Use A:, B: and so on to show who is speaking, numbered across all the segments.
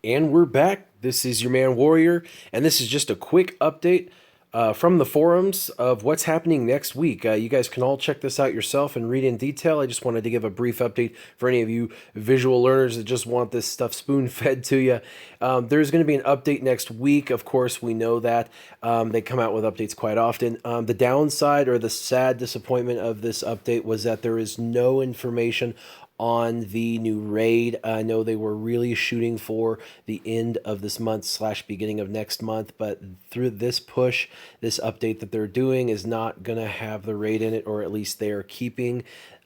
A: And we're back. This is your man Warrior, and this is just a quick update from the forums of what's happening next week. You guys can all check this out yourself and read in detail. I just wanted to give a brief update for any of you visual learners that just want this stuff spoon fed to you. There's going to be an update next week. Of course, we know that they come out with updates quite often. The downside or the sad disappointment of this update was that there is no information on the new raid. I know they were really shooting for the end of this month slash beginning of next month, but through this push, this update that they're doing is not going to have the raid in it, or at least they are keeping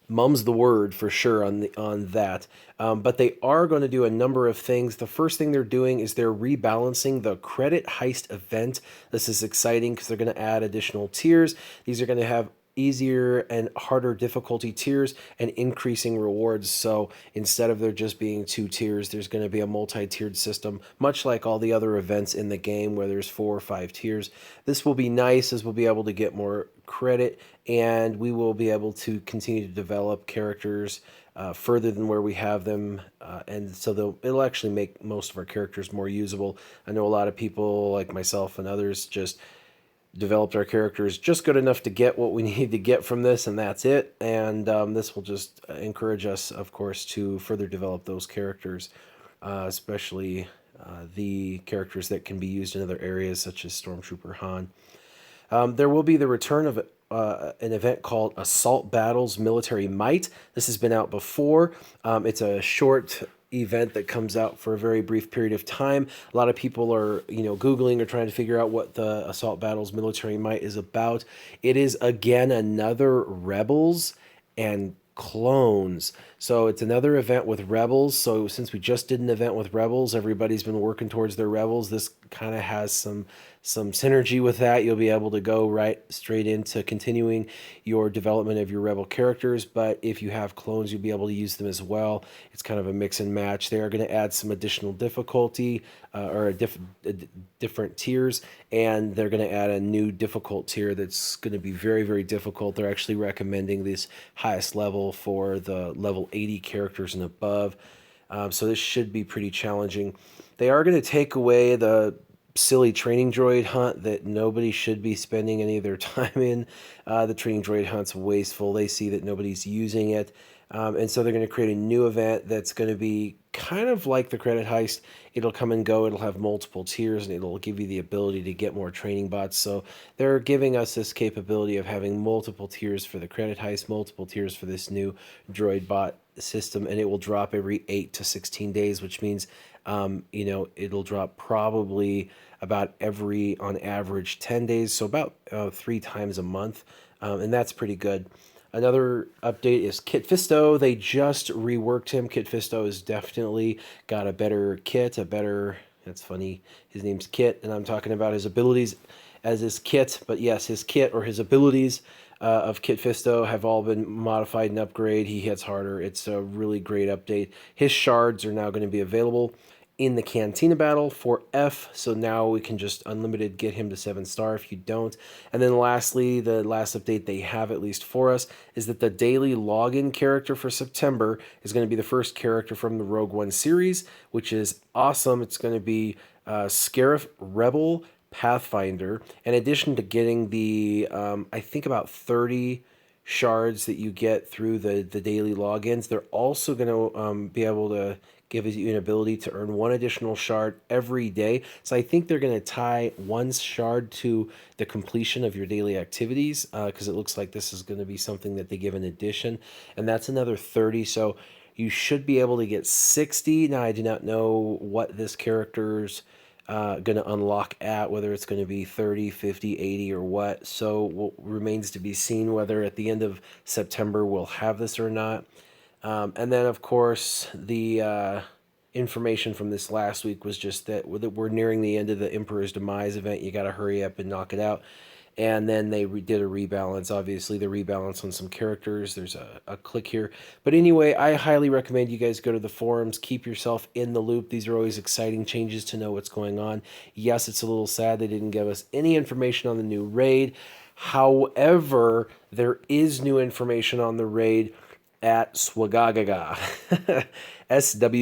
A: mum's the word for sure on that. But they are going to do a number of things. The first thing they're doing is they're rebalancing the credit heist event. This is exciting because they're going to add additional tiers. These are going to have easier and harder difficulty tiers and increasing rewards. So instead of there just being two tiers, there's going to be a multi-tiered system, much like all the other events in the game where there's 4 or 5 tiers. This will be nice as we'll be able to get more credit, and we will be able to continue to develop characters further than where we have them, and so it'll actually make most of our characters more usable. I know a lot of people like myself and others just developed our characters just good enough to get what we need to get from this, and that's it. And this will just encourage us, of course, to further develop those characters, especially the characters that can be used in other areas, such as Stormtrooper Han. There will be the return of an event called Assault Battles Military Might. This has been out before. It's a short event that comes out for a very brief period of time. A lot of people are, Googling or trying to figure out what the Assault Battles Military Might is about. It is, again, another Rebels and clones. So it's another event with Rebels. So since we just did an event with Rebels, everybody's been working towards their Rebels. This kind of has some synergy with that. You'll be able to go right straight into continuing your development of your Rebel characters, but if you have clones, you'll be able to use them as well. It's kind of a mix and match. They are going to add some additional difficulty or different tiers, and they're going to add a new difficult tier that's going to be very, very difficult. They're actually recommending this highest level for the level 80 characters and above. So this should be pretty challenging. They are going to take away the silly training droid hunt that nobody should be spending any of their time in. The training droid hunt's wasteful. They see that nobody's using it. And so they're going to create a new event that's going to be kind of like the credit heist. It'll come and go. It'll have multiple tiers, and it'll give you the ability to get more training bots. So they're giving us this capability of having multiple tiers for the credit heist, multiple tiers for this new droid bot system, and it will drop every 8 to 16 days, which means, it'll drop probably about every, on average, 10 days, so about 3 times a month, and that's pretty good. Another update is Kit Fisto. They just reworked him. Kit Fisto has definitely got a better kit, that's funny, his name's Kit, and I'm talking about his abilities as his kit, but yes, his kit or his abilities of Kit Fisto have all been modified and upgraded. He hits harder. It's a really great update. His shards are now going to be available in the Cantina battle for F, so now we can just unlimited get him to 7-star if you don't. And then lastly, the last update they have, at least for us, is that the daily login character for September is going to be the first character from the Rogue One series, which is awesome. It's going to be Scarif Rebel Pathfinder. In addition to getting the, I think about 30 shards that you get through the daily logins, they're also going to be able to give you an ability to earn 1 additional shard every day. So I think they're going to tie 1 shard to the completion of your daily activities, because it looks like this is going to be something that they give in addition, and that's another 30. So you should be able to get 60. Now, I do not know what this character's going to unlock at, whether it's going to be 30, 50, 80, or what. So remains to be seen whether at the end of September we'll have this or not. And then, of course, the information from this last week was just that we're nearing the end of the Emperor's Demise event. You got to hurry up and knock it out. And then they did a rebalance. Obviously, the rebalance on some characters. There's a click here. But anyway, I highly recommend you guys go to the forums. Keep yourself in the loop. These are always exciting changes to know what's going on. Yes, it's a little sad they didn't give us any information on the new raid. However, there is new information on the raid at Swagagaga, swgoh.gg.